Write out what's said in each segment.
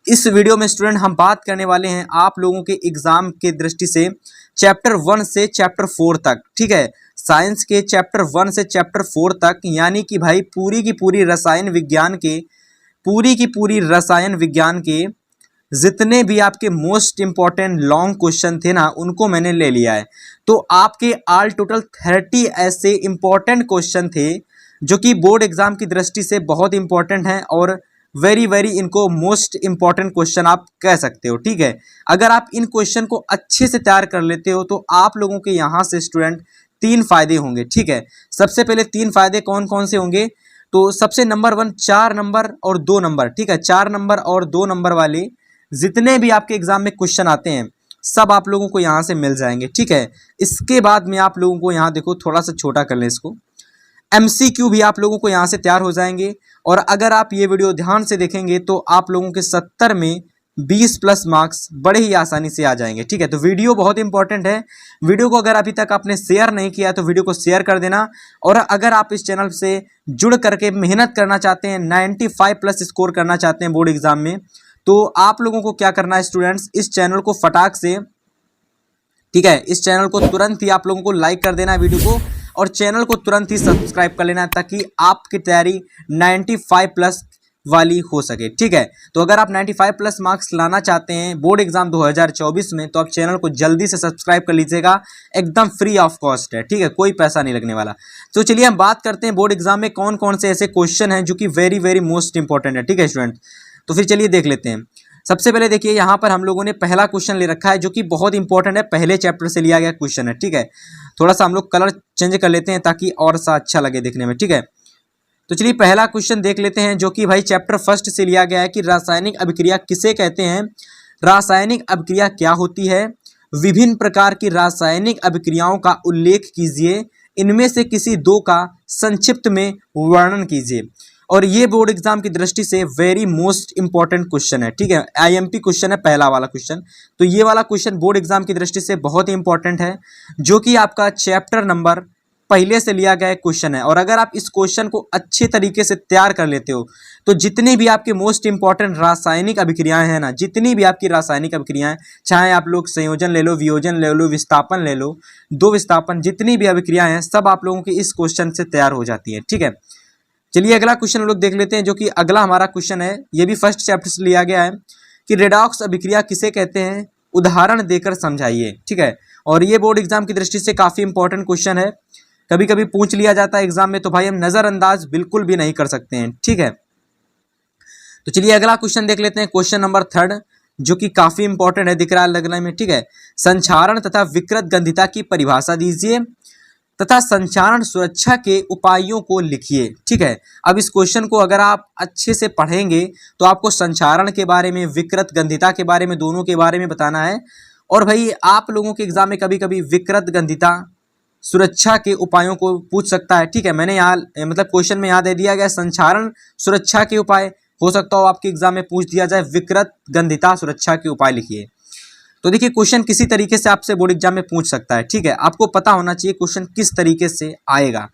इस वीडियो में स्टूडेंट हम बात करने वाले हैं आप लोगों के एग्जाम के दृष्टि से चैप्टर 1 से चैप्टर 4 तक। ठीक है, साइंस के चैप्टर 1 से चैप्टर 4 तक, यानी कि भाई पूरी की पूरी रसायन विज्ञान के जितने भी आपके मोस्ट इंपॉर्टेंट लॉन्ग क्वेश्चन थे ना, उनको मैंने ले लिया है। तो आपके ऑल टोटल 30 ऐसे इंपॉर्टेंट क्वेश्चन थे जो कि बोर्ड एग्जाम की दृष्टि से बहुत इंपॉर्टेंट हैं और वेरी इनको मोस्ट इंपॉर्टेंट क्वेश्चन आप कह सकते हो। ठीक है, अगर आप इन क्वेश्चन को अच्छे से तैयार कर लेते हो तो आप लोगों के यहाँ से स्टूडेंट 3 फायदे होंगे। ठीक है, सबसे पहले 3 फायदे कौन कौन से होंगे? तो सबसे नंबर 1, 4 नंबर और 2 नंबर। ठीक है, 4 नंबर और 2 नंबर वाले जितने भी आपके एग्जाम में क्वेश्चन आते हैं सब आप लोगों को यहाँ से मिल जाएंगे। ठीक है, इसके बाद में आप लोगों को यहाँ देखो, थोड़ा सा छोटा कर लें इसको, MCQ भी आप लोगों को यहाँ से तैयार हो जाएंगे। और अगर आप ये वीडियो ध्यान से देखेंगे तो आप लोगों के 70 में 20+ मार्क्स बड़े ही आसानी से आ जाएंगे। ठीक है, तो वीडियो बहुत इंपॉर्टेंट है। वीडियो को अगर अभी तक आपने शेयर नहीं किया तो वीडियो को शेयर कर देना। और अगर आप इस चैनल से जुड़ करके मेहनत करना चाहते हैं, 95+ स्कोर करना चाहते हैं बोर्ड एग्जाम में, तो आप लोगों को क्या करना है स्टूडेंट्स, इस चैनल को फटाक से, ठीक है, इस चैनल को तुरंत ही आप लोगों को लाइक कर देना है वीडियो को, और चैनल को तुरंत ही सब्सक्राइब कर लेना है ताकि आपकी तैयारी 95+ वाली हो सके। ठीक है, तो अगर आप 95+ मार्क्स लाना चाहते हैं बोर्ड एग्जाम 2024 में तो आप चैनल को जल्दी से सब्सक्राइब कर लीजिएगा, एकदम फ्री ऑफ कॉस्ट है। ठीक है, कोई पैसा नहीं लगने वाला। तो चलिए हम बात करते हैं बोर्ड एग्जाम में कौन कौन से ऐसे क्वेश्चन हैं जो कि वेरी मोस्ट इंपॉर्टेंट है। ठीक है स्टूडेंट, तो फिर चलिए देख लेते हैं। सबसे पहले देखिए, यहाँ पर हम लोगों ने पहला क्वेश्चन ले रखा है जो कि बहुत इंपॉर्टेंट है, पहले चैप्टर से लिया गया क्वेश्चन है। ठीक है, थोड़ा सा हम लोग कलर चेंज कर लेते हैं ताकि और सा अच्छा लगे देखने में। ठीक है, तो चलिए पहला क्वेश्चन देख लेते हैं जो कि भाई चैप्टर 1 से लिया गया है कि रासायनिक अभिक्रिया किसे कहते हैं, रासायनिक अभिक्रिया क्या होती है, विभिन्न प्रकार की रासायनिक अभिक्रियाओं का उल्लेख कीजिए, इनमें से किसी 2 का संक्षिप्त में वर्णन कीजिए। और ये बोर्ड एग्जाम की दृष्टि से वेरी मोस्ट इंपॉर्टेंट क्वेश्चन है। ठीक है, IMP क्वेश्चन है पहला वाला क्वेश्चन। तो ये वाला क्वेश्चन बोर्ड एग्जाम की दृष्टि से बहुत ही इंपॉर्टेंट है, जो कि आपका चैप्टर नंबर पहले से लिया गया क्वेश्चन है। और अगर आप इस क्वेश्चन को अच्छे तरीके से तैयार कर लेते हो तो जितनी भी आपके मोस्ट इंपॉर्टेंट रासायनिक अभिक्रियाएं हैं ना, जितनी भी आपकी रासायनिक अभिक्रियाएं, चाहे आप लोग संयोजन ले लो, वियोजन ले लो, विस्थापन ले लो, 2 विस्थापन, जितनी भी अभिक्रियाएं हैं सब आप लोगों की इस क्वेश्चन से तैयार हो जाती है। ठीक है, चलिए अगला क्वेश्चन हम लोग देख लेते हैं जो कि अगला हमारा क्वेश्चन है, ये भी फर्स्ट चैप्टर से लिया गया है कि रेडॉक्स अभिक्रिया किसे कहते हैं, उदाहरण देकर समझाइए। ठीक है, और ये बोर्ड एग्जाम की दृष्टि से काफी इंपॉर्टेंट क्वेश्चन है, कभी कभी पूछ लिया जाता है एग्जाम में, तो भाई हम नजरअंदाज बिल्कुल भी नहीं कर सकते हैं। ठीक है, तो चलिए अगला क्वेश्चन देख लेते हैं, क्वेश्चन नंबर 3 जो कि काफी इंपॉर्टेंट है, दिख रहा है लगने में। ठीक है, संक्षारण तथा विकृत गंधिता की परिभाषा दीजिए तथा संचारण सुरक्षा के उपायों को लिखिए। ठीक है, अब इस क्वेश्चन को अगर आप अच्छे से पढ़ेंगे तो आपको संचारण के बारे में, विकृत गंधिता के बारे में, दोनों के बारे में बताना है। और भाई आप लोगों के एग्जाम में कभी कभी विकृत गंधिता सुरक्षा के उपायों को पूछ सकता है। ठीक है, मैंने यहाँ मतलब क्वेश्चन में यहाँ दे दिया गया संचारण सुरक्षा के उपाय, हो सकता हो आपके एग्जाम में पूछ दिया जाए विकृत गंधिता सुरक्षा के उपाय लिखिए। तो देखिए क्वेश्चन किसी तरीके से आपसे बोर्ड एग्जाम में पूछ सकता है। ठीक है, आपको पता होना चाहिए क्वेश्चन किस तरीके से आएगा।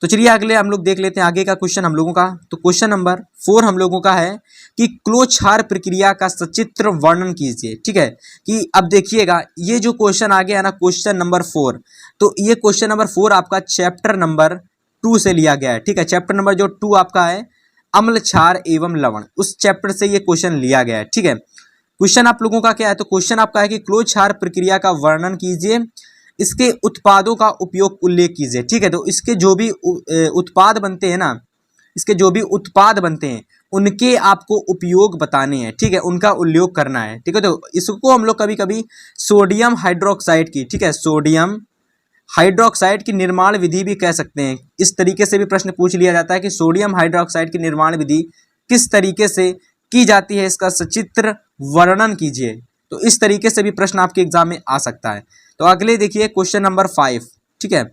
तो चलिए अगले हम लोग देख लेते हैं आगे का क्वेश्चन हम लोगों का। तो क्वेश्चन नंबर 4 हम लोगों का है कि क्लोक्षार प्रक्रिया का सचित्र वर्णन कीजिए। ठीक है, कि अब देखिएगा ये जो क्वेश्चन आ गया है ना, क्वेश्चन नंबर 4, तो ये क्वेश्चन नंबर 4 आपका चैप्टर नंबर 2 से लिया गया है। ठीक है, चैप्टर नंबर जो 2 आपका है अम्ल क्षार एवं लवण, उस चैप्टर से ये क्वेश्चन लिया गया है। ठीक है, क्वेश्चन आप लोगों का क्या है, तो क्वेश्चन आपका है कि क्लोक्षार प्रक्रिया का वर्णन कीजिए, इसके उत्पादों का उपयोग उल्लेख कीजिए। ठीक है, तो इसके जो भी उत्पाद बनते हैं ना, इसके जो भी उत्पाद बनते हैं उनके आपको उपयोग बताने हैं। ठीक है, उनका उल्लेख करना है। ठीक है, तो इसको हम लोग कभी कभी सोडियम हाइड्रोक्साइड की, ठीक है, सोडियम हाइड्रोक्साइड की निर्माण विधि भी कह सकते हैं। इस तरीके से भी प्रश्न पूछ लिया जाता है कि सोडियम हाइड्रोक्साइड की निर्माण विधि किस तरीके से की जाती है, इसका सचित्र वर्णन कीजिए। तो इस तरीके से भी प्रश्न आपके एग्जाम में आ सकता है। तो अगले देखिए क्वेश्चन नंबर 5। ठीक है,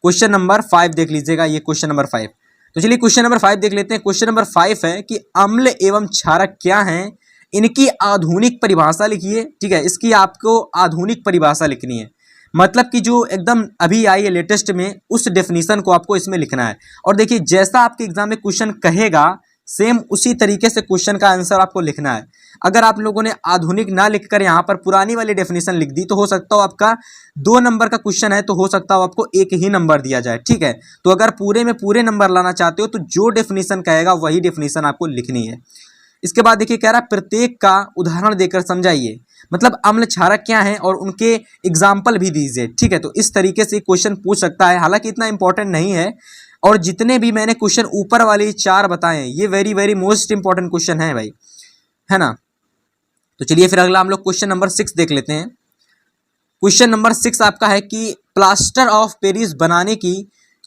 क्वेश्चन नंबर 5 देख लीजिएगा, ये क्वेश्चन नंबर 5। तो चलिए क्वेश्चन नंबर 5 देख लेते हैं। क्वेश्चन नंबर 5 है कि अम्ल एवं क्षारक क्या हैं, इनकी आधुनिक परिभाषा लिखिए। ठीक है, इसकी आपको आधुनिक परिभाषा लिखनी है, मतलब कि जो एकदम अभी आई है लेटेस्ट में, उस डेफिनेशन को आपको इसमें लिखना है। और देखिए जैसा आपके एग्जाम में क्वेश्चन कहेगा सेम उसी तरीके से क्वेश्चन का आंसर आपको लिखना है। अगर आप लोगों ने आधुनिक ना लिखकर यहाँ पर पुरानी वाली डेफिनेशन लिख दी तो हो सकता हो आपका 2 नंबर का क्वेश्चन है तो हो सकता हो आपको 1 ही नंबर दिया जाए, ठीक है। तो अगर पूरे में पूरे नंबर लाना चाहते हो तो जो डेफिनेशन कहेगा वही डेफिनेशन आपको लिखनी है। इसके बाद देखिए कह रहा है प्रत्येक का उदाहरण देकर समझाइए, मतलब अम्ल क्षारक क्या है और उनके एग्जाम्पल भी दीजिए, ठीक है। तो इस तरीके से क्वेश्चन पूछ सकता है, हालांकि इतना इंपॉर्टेंट नहीं है। और जितने भी मैंने क्वेश्चन ऊपर वाले 4 बताए ये very very most important question है भाई, है ना। तो चलिए फिर अगला हम लोग क्वेश्चन नंबर 6 देख लेते हैं। क्वेश्चन नंबर 6 आपका है कि प्लास्टर ऑफ पेरिस बनाने की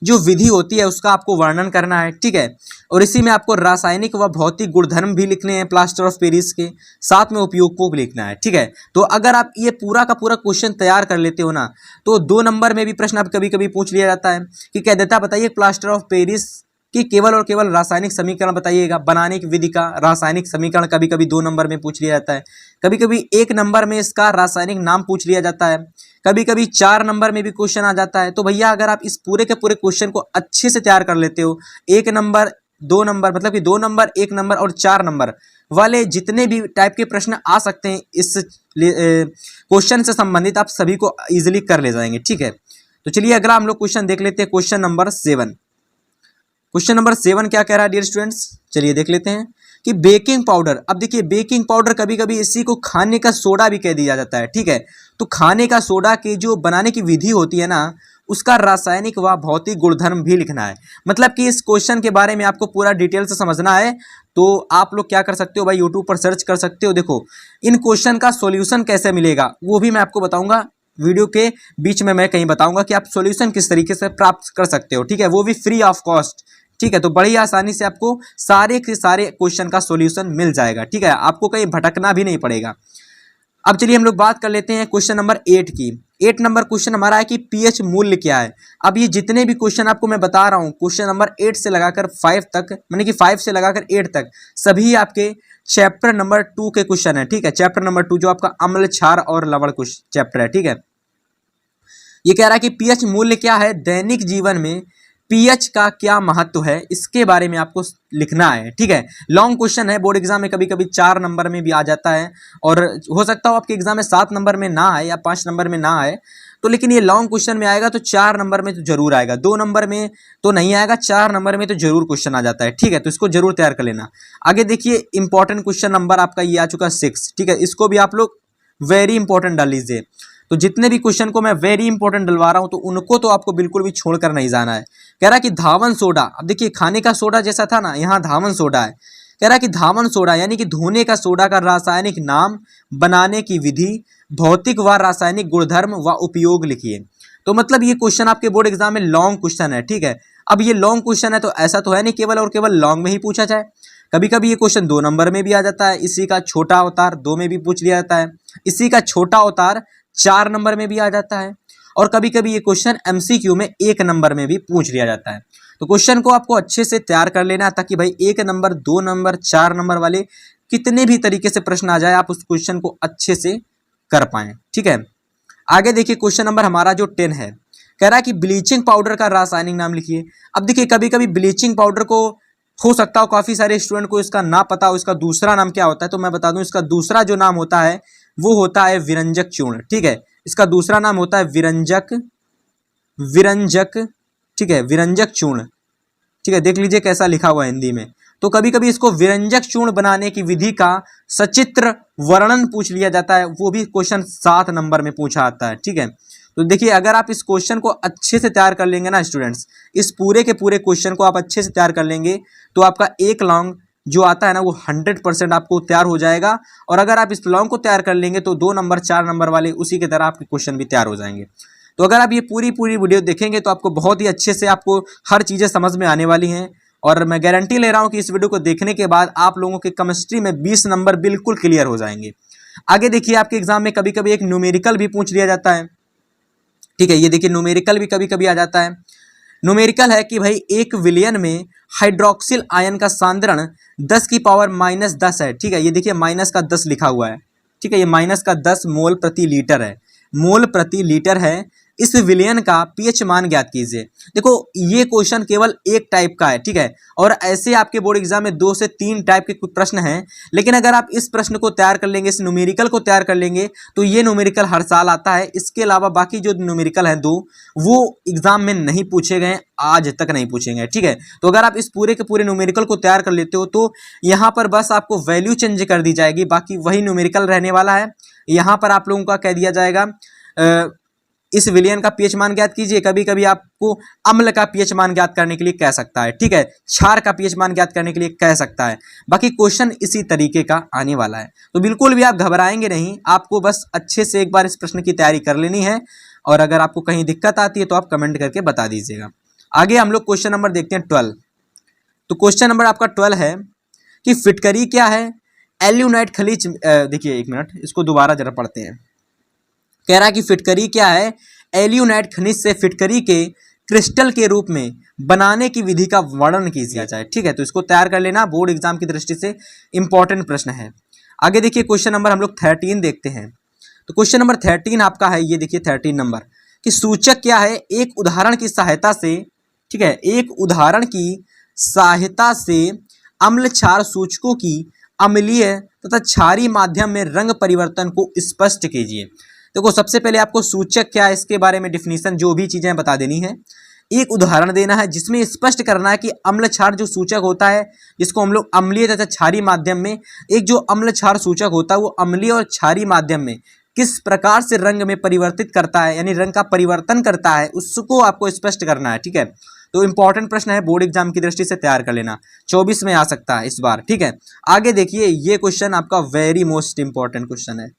जो विधि होती है उसका आपको वर्णन करना है, ठीक है। और इसी में आपको रासायनिक व भौतिक गुणधर्म भी लिखने हैं प्लास्टर ऑफ पेरिस के, साथ में उपयोग को भी लिखना है, ठीक है। तो अगर आप ये पूरा का पूरा क्वेश्चन तैयार कर लेते हो ना तो 2 नंबर में भी प्रश्न आप कभी कभी पूछ लिया जाता है कि कह देता है बताइए प्लास्टर ऑफ पेरिस कि केवल और केवल रासायनिक समीकरण बताइएगा। बनाने की विधि का रासायनिक समीकरण कभी कभी 2 नंबर में पूछ लिया जाता है, कभी कभी 1 नंबर में इसका रासायनिक नाम पूछ लिया जाता है, कभी कभी 4 नंबर में भी क्वेश्चन आ जाता है। तो भैया अगर आप इस पूरे के पूरे क्वेश्चन को अच्छे से तैयार कर लेते हो, 1 नंबर 2 नंबर मतलब कि 2 नंबर 1 नंबर और 4 नंबर वाले जितने भी टाइप के प्रश्न आ सकते हैं इस क्वेश्चन से संबंधित आप सभी को इजिली कर ले जाएंगे, ठीक है। तो चलिए अगला हम लोग क्वेश्चन देख लेते हैं, क्वेश्चन नंबर 7। क्वेश्चन नंबर 7 क्या कह रहा है डियर स्टूडेंट्स, चलिए देख लेते हैं कि बेकिंग पाउडर। अब देखिए बेकिंग पाउडर कभी कभी इसी को खाने का सोडा भी कह दिया जाता है, ठीक है। तो खाने का सोडा की जो बनाने की विधि होती है ना उसका रासायनिक व भौतिक गुणधर्म भी लिखना है। मतलब कि इस क्वेश्चन के बारे में आपको पूरा डिटेल से समझना है तो आप लोग क्या कर सकते हो भाई, यूट्यूब पर सर्च कर सकते हो। देखो इन क्वेश्चन का सॉल्यूशन कैसे मिलेगा वो भी मैं आपको बताऊंगा, वीडियो के बीच में मैं कहीं बताऊंगा कि आप सॉल्यूशन किस तरीके से प्राप्त कर सकते हो, ठीक है, वो भी फ्री ऑफ कॉस्ट, ठीक है। तो बड़ी आसानी से आपको सारे के सारे क्वेश्चन का सॉल्यूशन मिल जाएगा, ठीक है, आपको कहीं भटकना भी नहीं पड़ेगा। अब चलिए हम लोग बात कर लेते हैं क्वेश्चन नंबर 8 की। 8 नंबर क्वेश्चन हमारा है कि पीएच मूल्य क्या है। अब ये जितने भी क्वेश्चन आपको मैं बता रहा हूँ क्वेश्चन नंबर 8 से लगाकर 5 तक, माने कि 5 से लगाकर 8 तक सभी आपके चैप्टर नंबर 2 के क्वेश्चन है, ठीक है। चैप्टर नंबर 2 जो आपका अम्ल क्षार और लवण चैप्टर है, ठीक है। ये कह रहा है कि पीएच मूल्य क्या है, दैनिक जीवन में पीएच का क्या महत्व है, इसके बारे में आपको लिखना है, ठीक है। लॉन्ग क्वेश्चन है, बोर्ड एग्जाम में कभी कभी 4 नंबर में भी आ जाता है और हो सकता हो आपके एग्जाम में 7 नंबर में ना आए या 5 नंबर में ना आए, तो लेकिन ये लॉन्ग क्वेश्चन में आएगा तो 4 नंबर में तो जरूर आएगा, 2 नंबर में तो नहीं आएगा, 4 नंबर में तो जरूर क्वेश्चन आ जाता है, ठीक है। तो इसको जरूर तैयार कर लेना। आगे देखिए इंपॉर्टेंट क्वेश्चन नंबर आपका ये आ चुका है 6, ठीक है। इसको भी आप लोग वेरी इंपॉर्टेंट डाल लीजिए। तो जितने भी क्वेश्चन को मैं वेरी इंपॉर्टेंट डलवा रहा हूं तो उनको तो आपको बिल्कुल भी छोड़कर नहीं जाना है। कह रहा है कि धावन सोडा, अब देखिए खाने का सोडा जैसा था ना, यहाँ धावन सोडा है। कह रहा है कि धावन सोडा यानी कि धोने का सोडा का रासायनिक नाम, बनाने की विधि, भौतिक व रासायनिक गुणधर्म व उपयोग लिखिए। तो मतलब ये क्वेश्चन आपके बोर्ड एग्जाम में लॉन्ग क्वेश्चन है, ठीक है। अब ये लॉन्ग क्वेश्चन है तो ऐसा तो है नहीं केवल और केवल लॉन्ग में ही पूछा जाए, कभी कभी ये क्वेश्चन 2 नंबर में भी आ जाता है, इसी का छोटा अवतार 2 में भी पूछ लिया जाता है, इसी का छोटा अवतार 4 नंबर में भी आ जाता है, और कभी कभी ये क्वेश्चन एमसीक्यू में 1 नंबर में भी पूछ लिया जाता है। तो क्वेश्चन को आपको अच्छे से तैयार कर लेना ताकि भाई 1 नंबर 2 नंबर 4 नंबर वाले कितने भी तरीके से प्रश्न आ जाए आप उस क्वेश्चन को अच्छे से कर पाएं, ठीक है। आगे देखिए क्वेश्चन नंबर हमारा जो 10 है, कह रहा है कि ब्लीचिंग पाउडर का रासायनिक नाम लिखिए। अब देखिए कभी कभी ब्लीचिंग पाउडर को हो सकता हो काफी सारे स्टूडेंट को इसका ना पता हो इसका दूसरा नाम क्या होता है, तो मैं बता दूं इसका दूसरा जो नाम होता है वो होता है विरंजक चूर्ण, ठीक है। इसका दूसरा नाम होता है विरंजक, ठीक है, विरंजक चूर्ण, ठीक है। देख लीजिए कैसा लिखा हुआ है हिंदी में। तो कभी कभी इसको विरंजक चूर्ण बनाने की विधि का सचित्र वर्णन पूछ लिया जाता है, वो भी क्वेश्चन 7 नंबर में पूछा आता है, ठीक है। तो देखिए अगर आप इस क्वेश्चन को अच्छे से तैयार कर लेंगे ना स्टूडेंट्स, इस पूरे के पूरे क्वेश्चन को आप अच्छे से तैयार कर लेंगे तो आपका एक लॉन्ग जो आता है ना वो 100% आपको तैयार हो जाएगा। और अगर आप इस लॉन्ग को तैयार कर लेंगे तो 2 नंबर 4 नंबर वाले उसी की तरह आपके क्वेश्चन भी तैयार हो जाएंगे। तो अगर आप ये पूरी वीडियो देखेंगे तो आपको बहुत ही अच्छे से आपको हर चीज़ें समझ में आने वाली हैं, और मैं गारंटी ले रहा हूँ कि इस वीडियो को देखने के बाद आप लोगों के केमिस्ट्री में 20 नंबर बिल्कुल क्लियर हो जाएंगे। आगे देखिए आपके एग्जाम में कभी कभी एक न्यूमेरिकल भी पूछ लिया जाता है, ठीक है। ये देखिए न्यूमेरिकल भी कभी कभी आ जाता है। न्यूमेरिकल है कि भाई 1 विलियन में हाइड्रोक्सिल आयन का सांद्रण 10 की पावर -10 है, ठीक है। ये देखिए माइनस का 10 लिखा हुआ है, ठीक है। ये माइनस का 10 मोल प्रति लीटर है, मोल प्रति लीटर है इस विलयन का पीएच मान ज्ञात कीजिए। देखो ये क्वेश्चन केवल एक टाइप का है, ठीक है, और ऐसे आपके बोर्ड एग्जाम में 2 से 3 टाइप के कुछ प्रश्न हैं। लेकिन अगर आप इस प्रश्न को तैयार कर लेंगे, इस न्यूमेरिकल को तैयार कर लेंगे, तो ये न्यूमेरिकल हर साल आता है। इसके अलावा बाकी जो न्यूमेरिकल हैं 2, वो एग्जाम में नहीं पूछे गए, आज तक नहीं पूछे गए, ठीक है। तो अगर आप इस पूरे के पूरे न्यूमेरिकल को तैयार कर लेते हो तो यहाँ पर बस आपको वैल्यू चेंज कर दी जाएगी, बाकी वही न्यूमेरिकल रहने वाला है। यहाँ पर आप लोगों का कह दिया जाएगा इस विलयन का पीएच मान ज्ञात कीजिए। कभी कभी आपको अम्ल का पीएच मान ज्ञात करने के लिए कह सकता है, ठीक है, क्षार का पीएच मान ज्ञात करने के लिए कह सकता है। बाकी क्वेश्चन इसी तरीके का आने वाला है, तो बिल्कुल भी आप घबराएंगे नहीं। आपको बस अच्छे से एक बार इस प्रश्न की तैयारी कर लेनी है, और अगर आपको कहीं दिक्कत आती है तो आप कमेंट करके बता दीजिएगा। आगे हम लोग क्वेश्चन नंबर देखते हैं 12। तो क्वेश्चन नंबर आपका 12 है कि फिटकरी क्या है, एल्यूनाइट खनिज। देखिए एक मिनट, इसको दोबारा जरा पढ़ते हैं। कह रहा है कि फिटकरी क्या है, एल्यूनाइट खनिज से फिटकरी के क्रिस्टल के रूप में बनाने की विधि का वर्णन कीजिए जाए, ठीक है। तो इसको तैयार कर लेना, बोर्ड एग्जाम की दृष्टि से इंपॉर्टेंट प्रश्न है। आगे देखिए क्वेश्चन नंबर हम लोग 13 देखते हैं। तो क्वेश्चन नंबर 13 आपका है, ये देखिए 13 नंबर, कि सूचक क्या है, एक उदाहरण की सहायता से, ठीक है, एक उदाहरण की सहायता से अम्ल क्षार सूचकों की अम्लीय तथा क्षारीय माध्यम में रंग परिवर्तन को स्पष्ट कीजिए। देखो सबसे पहले आपको सूचक क्या है इसके बारे में डिफिनीशन जो भी चीजें बता देनी है। एक उदाहरण देना है जिसमें स्पष्ट करना है कि अम्ल क्षार जो सूचक होता है, जिसको हम लोग अम्लीय तथा क्षारीय माध्यम में, एक जो अम्ल क्षार सूचक होता है वो अम्लीय और क्षारीय माध्यम में किस प्रकार से रंग में परिवर्तित करता है, यानी रंग का परिवर्तन करता है, उसको आपको स्पष्ट करना है, ठीक है। तो इंपॉर्टेंट प्रश्न है, बोर्ड एग्जाम की दृष्टि से तैयार कर लेना, 24 में आ सकता है इस बार, ठीक है। आगे देखिए ये क्वेश्चन आपका वेरी मोस्ट इंपॉर्टेंट क्वेश्चन है,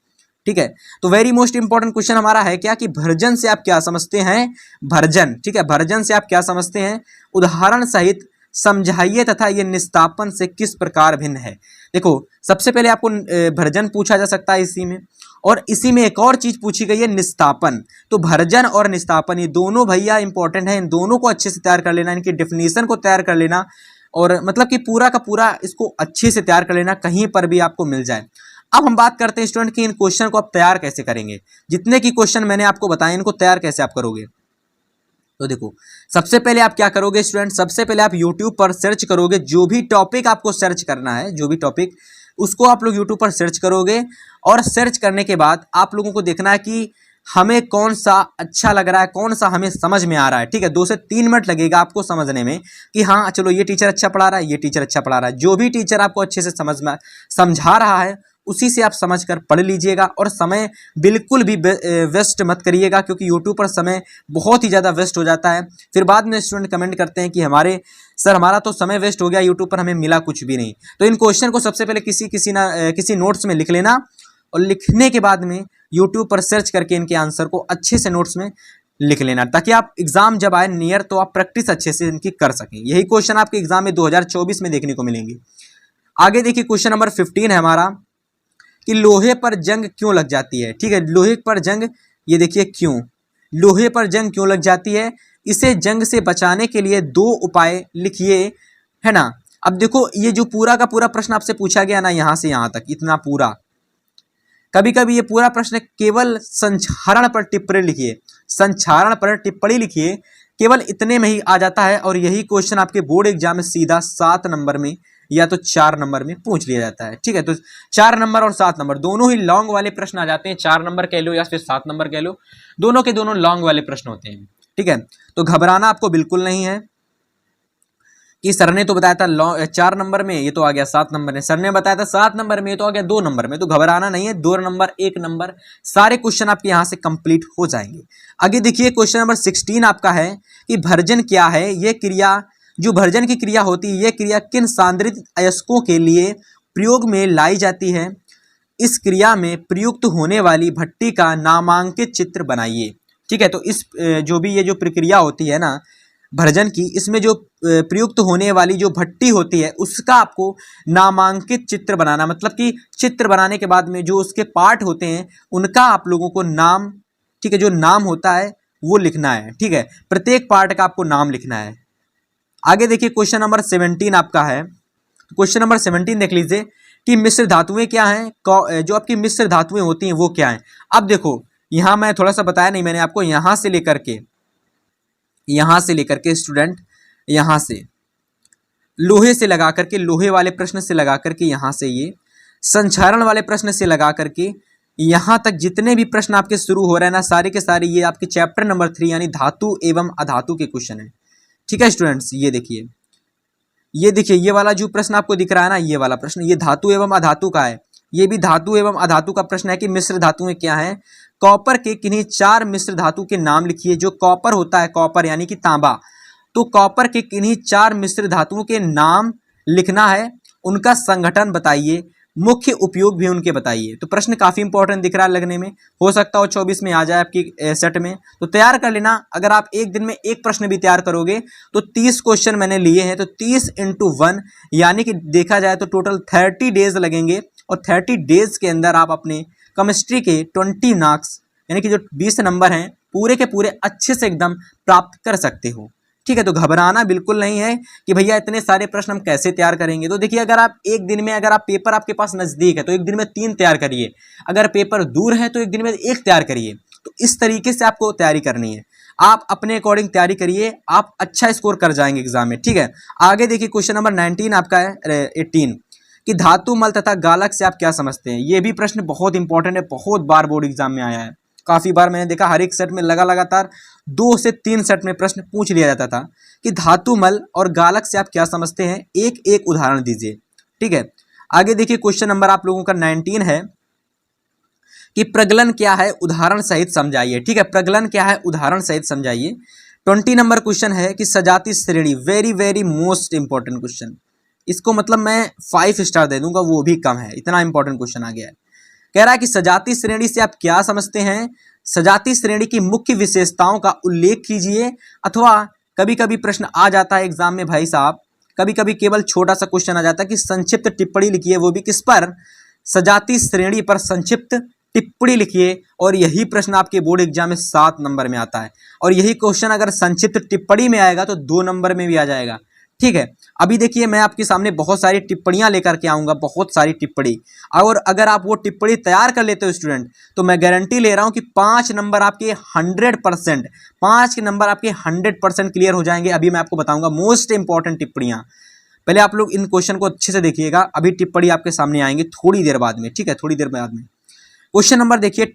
ठीक है। तो वेरी मोस्ट इंपॉर्टेंट क्वेश्चन हमारा है क्या कि भर्जन से आप क्या समझते हैं, भर्जन, ठीक है, भर्जन से आप क्या समझते हैं, उदाहरण सहित समझाइए तथा ये निस्तापन से किस प्रकार भिन्न है। देखो सबसे पहले आपको भर्जन पूछा जा सकता है इसी में, और इसी में एक और चीज पूछी गई है निस्तापन। तो भर्जन और निस्तापन ये दोनों भैया इंपॉर्टेंट है, इन दोनों को अच्छे से तैयार कर लेना, इनकी डेफिनेशन को तैयार कर लेना, और मतलब कि पूरा का पूरा इसको अच्छे से तैयार कर लेना, कहीं पर भी आपको मिल जाए। अब हम बात करते हैं स्टूडेंट कि इन क्वेश्चन को आप तैयार कैसे करेंगे। जितने की क्वेश्चन मैंने आपको बताए इनको तैयार कैसे आप करोगे। तो देखो सबसे पहले आप क्या करोगे स्टूडेंट, सबसे पहले आप YouTube पर सर्च करोगे, जो भी टॉपिक आपको सर्च करना है, जो भी टॉपिक उसको आप लोग YouTube पर सर्च करोगे, और सर्च करने के बाद आप लोगों को देखना है कि हमें कौन सा अच्छा लग रहा है, कौन सा हमें समझ में आ रहा है, ठीक है। 2 से 3 मिनट लगेगा आपको समझने में कि हाँ चलो ये टीचर अच्छा पढ़ा रहा है, ये टीचर अच्छा पढ़ा रहा है। जो भी टीचर आपको अच्छे से समझा रहा है उसी से आप समझकर पढ़ लीजिएगा, और समय बिल्कुल भी वेस्ट मत करिएगा, क्योंकि यूट्यूब पर समय बहुत ही ज़्यादा वेस्ट हो जाता है। फिर बाद में स्टूडेंट कमेंट करते हैं कि हमारा तो समय वेस्ट हो गया, यूट्यूब पर हमें मिला कुछ भी नहीं। तो इन क्वेश्चन को सबसे पहले किसी नोट्स में लिख लेना, और लिखने के बाद में यूट्यूब पर सर्च करके इनके आंसर को अच्छे से नोट्स में लिख लेना, ताकि आप एग्जाम जब आए नियर तो आप प्रैक्टिस अच्छे से इनकी कर सकें। यही क्वेश्चन आपके एग्जाम में 2024 में देखने को मिलेंगे। आगे देखिए क्वेश्चन नंबर 15 है हमारा, कि लोहे पर जंग क्यों लग जाती है, ठीक है। लोहे पर जंग, ये देखिए क्यों लोहे पर जंग क्यों लग जाती है, इसे जंग से बचाने के लिए 2 उपाय लिखिए, है ना। अब देखो ये जो पूरा का पूरा प्रश्न आपसे पूछा गया ना, यहां से यहां तक इतना पूरा, कभी कभी ये पूरा प्रश्न केवल संक्षारण पर टिप्पणी लिखिए, संक्षारण पर टिप्पणी लिखिए, केवल इतने में ही आ जाता है। और यही क्वेश्चन आपके बोर्ड एग्जाम में सीधा 7 नंबर में या तो 4 नंबर में पूछ लिया जाता है, ठीक है। तो 4 नंबर और 7 नंबर दोनों ही लॉन्ग वाले प्रश्न आ जाते हैं, 4 नंबर कह लो या फिर 7 नंबर कह लो, दोनों के दोनों लॉन्ग वाले प्रश्न होते हैं, ठीक है। तो घबराना आपको बिल्कुल नहीं है कि सर ने तो बताया था 4 नंबर में, ये तो आ गया 7 नंबर में, सर ने बताया था 7 नंबर में, ये तो आ गया 2 नंबर में। तो घबराना नहीं है, 2 नंबर 1 नंबर सारे क्वेश्चन आपके यहाँ से कंप्लीट हो जाएंगे। आगे देखिए क्वेश्चन नंबर 16 आपका है कि भर्जन क्या है, ये क्रिया, जो भर्जन की क्रिया होती है, यह क्रिया किन सांद्रित अयस्कों के लिए प्रयोग में लाई जाती है, इस क्रिया में प्रयुक्त होने वाली भट्टी का नामांकित चित्र बनाइए, ठीक है। तो इस जो भी ये जो प्रक्रिया होती है ना भर्जन की, इसमें जो प्रयुक्त होने वाली जो भट्टी होती है उसका आपको नामांकित चित्र बनाना, मतलब कि चित्र बनाने के बाद में जो उसके पार्ट होते हैं उनका आप लोगों को नाम, ठीक है, जो नाम होता है वो लिखना है, ठीक है। प्रत्येक पार्ट का आपको नाम लिखना है। आगे देखिए क्वेश्चन नंबर 17 आपका है। क्वेश्चन नंबर 17 देख लीजिए कि मिश्र धातुएं क्या हैं, जो आपकी मिश्र धातुएं होती हैं वो क्या हैं। अब देखो यहाँ मैं थोड़ा सा बताया नहीं मैंने आपको, यहाँ से लेकर के स्टूडेंट, यहाँ से लोहे से लगा करके, लोहे वाले प्रश्न से लगा करके, यहाँ से ये संचारण वाले प्रश्न से लगा करके यहाँ तक जितने भी प्रश्न आपके शुरू हो रहे हैं ना, सारे के सारे ये आपके चैप्टर नंबर 3 यानी धातु एवं अधातु के क्वेश्चन है। ठीक है स्टूडेंट्स, ये देखिए ये वाला जो प्रश्न आपको दिख रहा है ना, ये वाला प्रश्न ये धातु एवं अधातु का है। ये भी धातु एवं अधातु का प्रश्न है कि मिश्र धातुएं क्या है। कॉपर के किन्हीं 4 मिश्र धातु के नाम लिखिए। जो कॉपर होता है, कॉपर यानी कि तांबा, तो कॉपर के किन्हीं 4 मिश्र धातुओं के नाम लिखना है, उनका संगठन बताइए, मुख्य उपयोग भी उनके बताइए। तो प्रश्न काफी इंपॉर्टेंट दिख रहा है लगने में, हो सकता हो 24 में आ जाए आपकी सेट में, तो तैयार कर लेना। अगर आप एक दिन में एक प्रश्न भी तैयार करोगे तो 30 क्वेश्चन मैंने लिए हैं, तो 30 × 1 यानी कि देखा जाए तो टोटल 30 डेज लगेंगे, और 30 डेज के अंदर आप अपने केमिस्ट्री के 20 मार्क्स यानी कि जो 20 नंबर हैं पूरे के पूरे अच्छे से एकदम प्राप्त कर सकते हो। ठीक है, तो घबराना बिल्कुल नहीं है कि भैया इतने सारे प्रश्न हम कैसे तैयार करेंगे। तो देखिए, अगर आप एक दिन में, अगर आप पेपर आपके पास नज़दीक है तो एक दिन में 3 तैयार करिए, अगर पेपर दूर है तो एक दिन में 1 तैयार करिए। तो इस तरीके से आपको तैयारी करनी है, आप अपने अकॉर्डिंग तैयारी करिए, आप अच्छा स्कोर कर जाएंगे एग्जाम में। ठीक है, आगे देखिए क्वेश्चन नंबर 19 आपका है 18 कि धातु मल तथा गालक से आप क्या समझते हैं। ये भी प्रश्न बहुत इंपॉर्टेंट है, बहुत बार बोर्ड एग्जाम में आया है, काफी बार मैंने देखा हर एक सेट में लगातार 2 से 3 सेट में प्रश्न पूछ लिया जाता था कि धातु मल और गालक से आप क्या समझते हैं, एक एक उदाहरण दीजिए। ठीक है, आगे देखिए क्वेश्चन नंबर आप लोगों का 19 है कि प्रगलन क्या है, उदाहरण सहित समझाइए। ठीक है, प्रगलन क्या है, उदाहरण सहित समझाइए। 20 नंबर क्वेश्चन है कि सजाती श्रेणी, very very most important question, इसको मतलब मैं 5 स्टार दे दूंगा, वो भी कम है, इतना इंपॉर्टेंट क्वेश्चन आ गया है। कह रहा है कि सजाती श्रेणी से आप क्या समझते हैं, सजाती श्रेणी की मुख्य विशेषताओं का उल्लेख कीजिए। अथवा कभी कभी प्रश्न आ जाता है एग्जाम में भाई साहब, कभी कभी केवल छोटा सा क्वेश्चन आ जाता है कि संक्षिप्त टिप्पणी लिखिए, वो भी किस पर, सजाती श्रेणी पर संक्षिप्त टिप्पणी लिखिए। और यही प्रश्न आपके बोर्ड एग्जाम में 7 नंबर में आता है, और यही क्वेश्चन अगर संक्षिप्त टिप्पणी में आएगा तो 2 नंबर में भी आ जाएगा। ठीक है, अभी देखिए मैं आपके सामने बहुत सारी टिप्पणियां लेकर के आऊंगा, बहुत सारी टिप्पणी, और अगर आप वो टिप्पणी तैयार कर लेते हो स्टूडेंट, तो मैं गारंटी ले रहा हूं कि 5 नंबर आपके 100%, 5 के नंबर आपके 100% क्लियर हो जाएंगे। अभी मैं आपको बताऊंगा मोस्ट इंपॉर्टेंट टिप्पणियां। पहले आप लोग इन क्वेश्चन को अच्छे से देखिएगा, अभी टिप्पणी आपके सामने आएंगे थोड़ी देर बाद में। ठीक है, थोड़ी देर बाद में। क्वेश्चन नंबर देखिए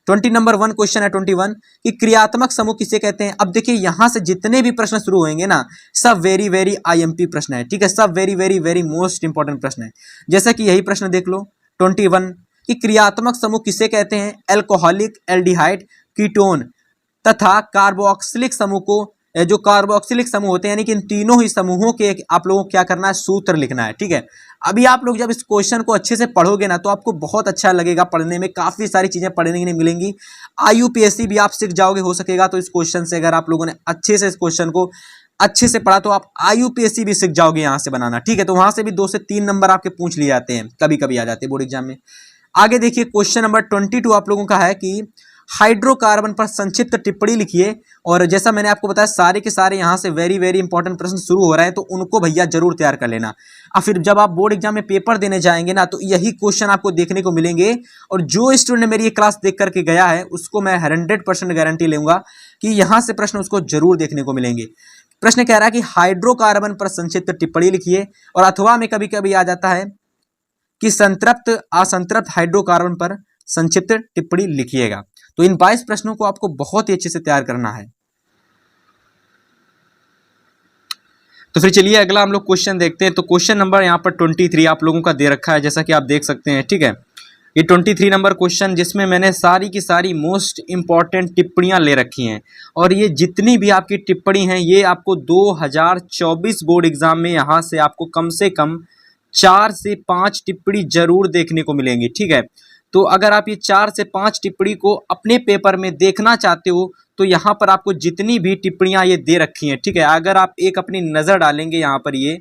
20 नंबर 1 क्वेश्चन है 21 कि क्रियात्मक समूह किसे कहते हैं। अब देखिए यहां से जितने भी प्रश्न शुरू होंगे ना, सब वेरी वेरी आईएमपी प्रश्न है। ठीक है, सब very very very most important प्रश्न है। जैसे कि यही प्रश्न देख लो 21 कि क्रियात्मक समूह किसे कहते हैं, एल्कोहलिक, एल्डिहाइड, कीटोन तथा कार्बोक्सिलिक समूह को, जो कार्बोक्सिलिक समूह होते हैं, यानी कि इन तीनों ही समूहों के आप लोगों को क्या करना है, सूत्र लिखना है। ठीक है, अभी आप लोग जब इस क्वेश्चन को अच्छे से पढ़ोगे ना तो आपको बहुत अच्छा लगेगा पढ़ने में, काफी सारी चीजें पढ़ने के लिए मिलेंगी। IUPAC भी आप सीख जाओगे हो सकेगा तो इस क्वेश्चन से, अगर आप लोगों ने अच्छे से इस क्वेश्चन को अच्छे से पढ़ा तो आप IUPAC भी सीख जाओगे यहाँ से बनाना। ठीक है, तो वहां से भी 2 से 3 नंबर आपके पूछ लिए जाते हैं, कभी कभी आ जाते हैं बोर्ड एग्जाम में। आगे देखिए क्वेश्चन नंबर 22 आप लोगों का है कि हाइड्रोकार्बन पर संक्षिप्त टिप्पणी लिखिए। और जैसा मैंने आपको बताया सारे के सारे यहाँ से वेरी वेरी इंपॉर्टेंट प्रश्न शुरू हो रहे हैं, तो उनको भैया जरूर तैयार कर लेना। और फिर जब आप बोर्ड एग्जाम में पेपर देने जाएंगे ना तो यही क्वेश्चन आपको देखने को मिलेंगे। और जो स्टूडेंट मेरी ये क्लास देख करके गया है उसको मैं 100% गारंटी लूंगा कि यहाँ से प्रश्न उसको जरूर देखने को मिलेंगे। प्रश्न कह रहा है कि हाइड्रोकार्बन पर संक्षिप्त टिप्पणी लिखिए, और अथवा में कभी कभी आ जाता है कि संतृप्त असंतृप्त हाइड्रोकार्बन पर संक्षिप्त टिप्पणी लिखिएगा। तो इन 22 प्रश्नों को आपको बहुत ही अच्छे से तैयार करना है। तो फिर चलिए अगला हम लोग क्वेश्चन देखते हैं। तो क्वेश्चन नंबर यहाँ पर 23 आप लोगों का दे रखा है, जैसा कि आप देख सकते हैं। ठीक है, ये 23 नंबर क्वेश्चन जिसमें मैंने सारी की सारी मोस्ट इंपॉर्टेंट टिप्पणियां ले रखी हैं, और ये जितनी भी आपकी टिप्पणी हैं ये आपको 2024 बोर्ड एग्जाम में यहाँ से आपको कम से कम 4 से 5 टिप्पणी जरूर देखने को मिलेंगी। ठीक है, तो अगर आप ये 4 से 5 टिप्पणी को अपने पेपर में देखना चाहते हो तो यहाँ पर आपको जितनी भी टिप्पणियां ये दे रखी हैं, ठीक है, अगर आप एक अपनी नज़र डालेंगे यहाँ पर, ये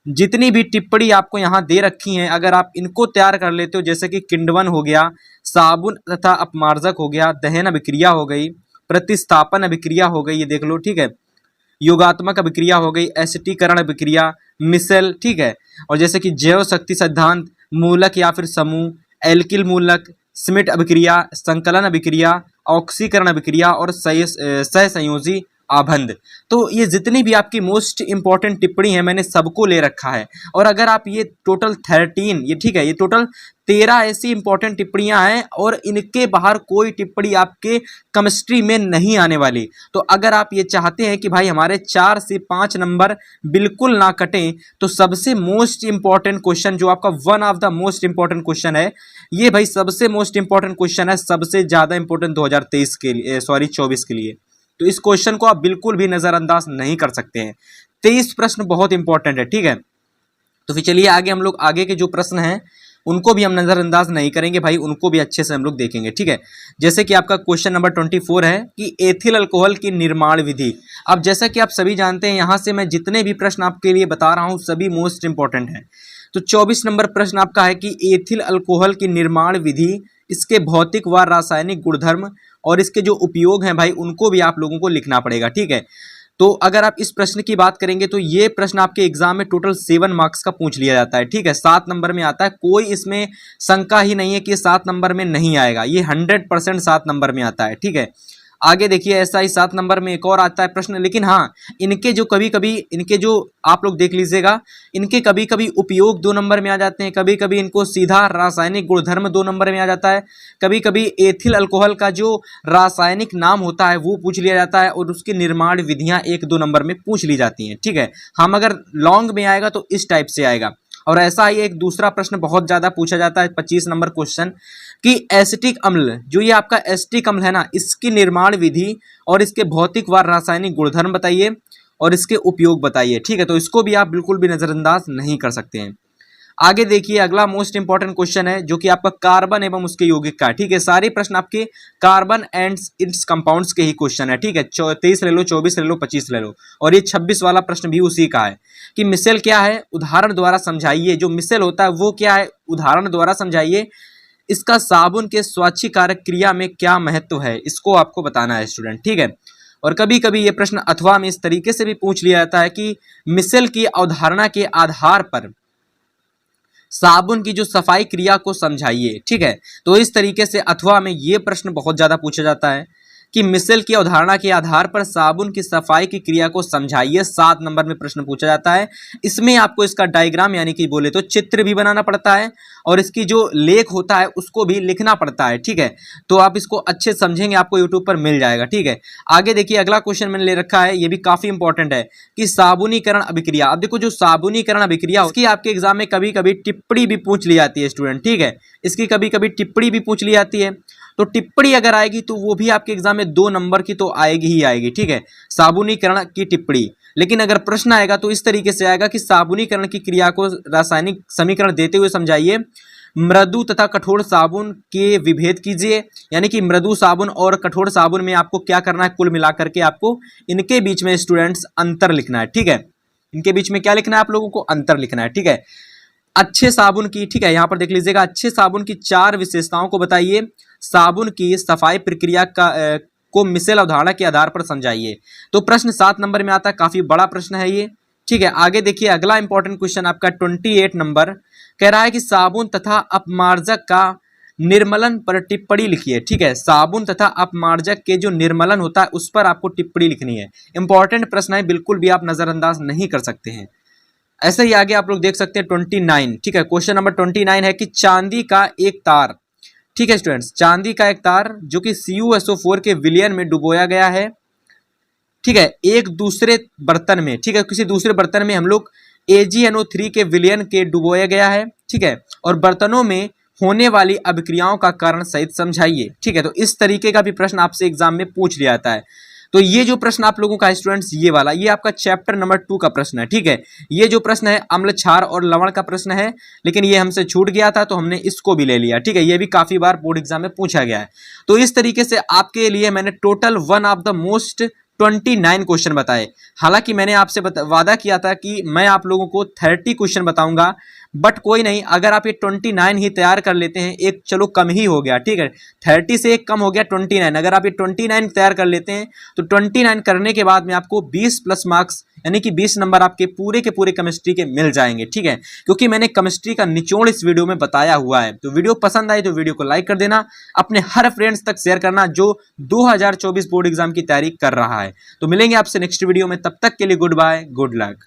जितनी भी टिप्पणी आपको यहाँ दे रखी हैं अगर आप इनको तैयार कर लेते हो, जैसे कि किण्वन हो गया, साबुन तथा अपमार्जक हो गया, दहन अभिक्रिया हो गई, प्रतिस्थापन अभिक्रिया हो गई, ये देख लो। ठीक है, योगात्मक अभिक्रिया हो गई, एसिटीकरण अभिक्रिया, मिसेल। ठीक है, और जैसे कि जैव शक्ति सिद्धांत, मूलक या फिर समूह, एल्किल मूलक, स्मिट अभिक्रिया, संकलन अभिक्रिया, ऑक्सीकरण अभिक्रिया और सहसंयोजी आबंध। तो ये जितनी भी आपकी मोस्ट इंपॉर्टेंट टिप्पणी है मैंने सबको ले रखा है। और अगर आप ये टोटल 13, ये ठीक है, ये टोटल 13 ऐसी इंपॉर्टेंट टिप्पणियां हैं और इनके बाहर कोई टिप्पणी आपके केमिस्ट्री में नहीं आने वाली। तो अगर आप ये चाहते हैं कि भाई हमारे 4 से 5 नंबर बिल्कुल ना कटें, तो सबसे मोस्ट इंपॉर्टेंट क्वेश्चन जो आपका one of the most important question है, ये भाई सबसे मोस्ट इंपॉर्टेंट क्वेश्चन है, सबसे ज्यादा इंपॉर्टेंट 2023 के लिए, सॉरी 24 के लिए। तो इस क्वेश्चन को आप बिल्कुल भी नजरअंदाज नहीं कर सकते हैं। 23 प्रश्न बहुत इंपॉर्टेंट है, ठीक है। तो फिर चलिए आगे हम लोग आगे के जो प्रश्न हैं उनको भी हम नजरअंदाज नहीं करेंगे भाई, उनको भी अच्छे से हम लोग देखेंगे, ठीक है। जैसे कि आपका क्वेश्चन नंबर 24 है कि एथिल अल्कोहल की निर्माण विधि। अब जैसा कि आप सभी जानते हैं, यहाँ से मैं जितने भी प्रश्न आपके लिए बता रहा हूँ सभी मोस्ट इंपॉर्टेंट है। तो 24 नंबर प्रश्न आपका है कि एथिल अल्कोहल की निर्माण विधि, इसके भौतिक व रासायनिक गुणधर्म और इसके जो उपयोग हैं भाई उनको भी आप लोगों को लिखना पड़ेगा, ठीक है। तो अगर आप इस प्रश्न की बात करेंगे तो ये प्रश्न आपके एग्जाम में टोटल 7 मार्क्स का पूछ लिया जाता है, ठीक है। 7 नंबर में आता है, कोई इसमें शंका ही नहीं है कि 7 नंबर में नहीं आएगा, ये 100% 7 नंबर में आता है, ठीक है। आगे देखिए ऐसा ही 7 नंबर में एक और आता है प्रश्न, लेकिन हाँ इनके जो कभी कभी इनके जो आप लोग देख लीजिएगा, इनके कभी कभी उपयोग 2 नंबर में आ जाते हैं, कभी कभी इनको सीधा रासायनिक गुणधर्म 2 नंबर में आ जाता है, कभी कभी एथिल अल्कोहल का जो रासायनिक नाम होता है वो पूछ लिया जाता है और उसकी निर्माण विधियां 1-2 नंबर में पूछ ली जाती हैं, ठीक है। हम अगर लॉन्ग में आएगा तो इस टाइप से आएगा। और ऐसा ही एक दूसरा प्रश्न बहुत ज्यादा पूछा जाता है 25 नंबर क्वेश्चन कि एसिटिक अम्ल, जो ये आपका एसिटिक अम्ल है ना, इसकी निर्माण विधि और इसके भौतिक व रासायनिक गुणधर्म बताइए और इसके उपयोग बताइए, ठीक है। तो इसको भी आप बिल्कुल भी नजरअंदाज नहीं कर सकते हैं। आगे देखिए अगला मोस्ट इंपॉर्टेंट क्वेश्चन है जो कि आपका कार्बन एवं उसके यौगिक का, ठीक है। सारे प्रश्न आपके कार्बन एंड इट्स कंपाउंड्स के ही क्वेश्चन है, ठीक है। 23 ले लो, 24 ले लो, 25 ले लो, और ये 26 वाला प्रश्न भी उसी का है कि मिसेल क्या है, उदाहरण द्वारा समझाइए। जो मिसेल होता है वो क्या है, उदाहरण द्वारा समझाइए। इसका साबुन के स्वाच्छीकारक क्रिया में क्या महत्व है, इसको आपको बताना है स्टूडेंट, ठीक है। और कभी कभी ये प्रश्न अथवा में इस तरीके से भी पूछ लिया जाता है कि मिसेल की अवधारणा के आधार पर साबुन की जो सफाई क्रिया को समझाइए, ठीक है। तो इस तरीके से अथवा में ये प्रश्न बहुत ज्यादा पूछा जाता है कि मिसेल की अवधारणा के आधार पर साबुन की सफाई की क्रिया को समझाइए। 7 नंबर में प्रश्न पूछा जाता है। इसमें आपको इसका डायग्राम यानी कि बोले तो चित्र भी बनाना पड़ता है और इसकी जो लेख होता है उसको भी लिखना पड़ता है, ठीक है। तो आप इसको अच्छे समझेंगे, आपको यूट्यूब पर मिल जाएगा, ठीक है। आगे देखिए अगला क्वेश्चन मैंने ले रखा है, ये भी काफी इंपॉर्टेंट है कि साबुनीकरण अभिक्रिया। अब देखो जो साबुनीकरण अभिक्रिया उसकी आपके एग्जाम में कभी कभी टिप्पणी भी पूछ ली जाती है स्टूडेंट, ठीक है। इसकी कभी कभी टिप्पणी भी पूछ ली जाती है। तो टिप्पणी अगर आएगी तो वो भी आपके एग्जाम में 2 नंबर की तो आएगी ही आएगी, ठीक है, साबुनीकरण की टिप्पणी। लेकिन अगर प्रश्न आएगा तो इस तरीके से आएगा कि साबुनीकरण की क्रिया को रासायनिक समीकरण देते हुए समझाइए। मृदु तथा कठोर साबुन के विभेद कीजिए, यानी कि मृदु साबुन और कठोर साबुन में आपको क्या करना है, कुल मिलाकर के आपको इनके बीच में स्टूडेंट्स अंतर लिखना है, ठीक है। इनके बीच में क्या लिखना है, आप लोगों को अंतर लिखना है, ठीक है। अच्छे साबुन की, ठीक है, यहाँ पर देख लीजिएगा, अच्छे साबुन की 4 विशेषताओं को बताइए। साबुन की सफाई प्रक्रिया को मिसेल अवधारणा के आधार पर समझाइए। तो प्रश्न 7 नंबर में आता है, काफी बड़ा प्रश्न है ये, ठीक है। आगे देखिए अगला इंपॉर्टेंट क्वेश्चन आपका 28 नंबर कह रहा है कि साबुन तथा अपमार्जक का निर्मलन पर टिप्पणी लिखिए, ठीक है। साबुन तथा अपमार्जक के जो निर्मलन होता है उस पर आपको टिप्पणी लिखनी है। इंपॉर्टेंट प्रश्न है, बिल्कुल भी आप नजरअंदाज नहीं कर सकते हैं। ऐसे ही आगे आप लोग देख सकते हैं 29, ठीक है। क्वेश्चन नंबर 29 है कि चांदी का एक तार, ठीक है स्टूडेंट्स, चांदी का एक तार जो कि CuSO4 के विलयन में डुबोया गया है, ठीक है, एक दूसरे बर्तन में, ठीक है, किसी दूसरे बर्तन में हम लोग AgNO3 के विलयन के डुबोया गया है, ठीक है, और बर्तनों में होने वाली अभिक्रियाओं का कारण सहित समझाइए, ठीक है। तो इस तरीके का भी प्रश्न आपसे एग्जाम में पूछ लिया जाता है। तो ये जो प्रश्न आप लोगों का स्टूडेंट्स, ये वाला, ये आपका चैप्टर नंबर 2 का प्रश्न है, ठीक है। ये जो प्रश्न है अम्ल क्षार और लवण का प्रश्न है, लेकिन ये हमसे छूट गया था तो हमने इसको भी ले लिया, ठीक है। ये भी काफी बार बोर्ड एग्जाम में पूछा गया है। तो इस तरीके से आपके लिए मैंने total one of the most 29 question बताए। हालांकि मैंने आपसे वादा किया था कि मैं आप लोगों को 30 क्वेश्चन बताऊंगा, बट कोई नहीं, अगर आप ये 29 ही तैयार कर लेते हैं, एक चलो कम ही हो गया, ठीक है, 30 से एक कम हो गया 29, अगर आप ये 29 तैयार कर लेते हैं तो 29 करने के बाद में आपको 20 प्लस मार्क्स यानी कि 20 नंबर आपके पूरे के पूरे केमिस्ट्री के मिल जाएंगे, ठीक है, क्योंकि मैंने केमिस्ट्री का निचोड़ इस वीडियो में बताया हुआ है। तो वीडियो पसंद आई तो वीडियो को लाइक कर देना, अपने हर फ्रेंड्स तक शेयर करना जो 2024 बोर्ड एग्जाम की तैयारी कर रहा है। तो मिलेंगे आपसे नेक्स्ट वीडियो में, तब तक के लिए गुड बाय, गुड लक।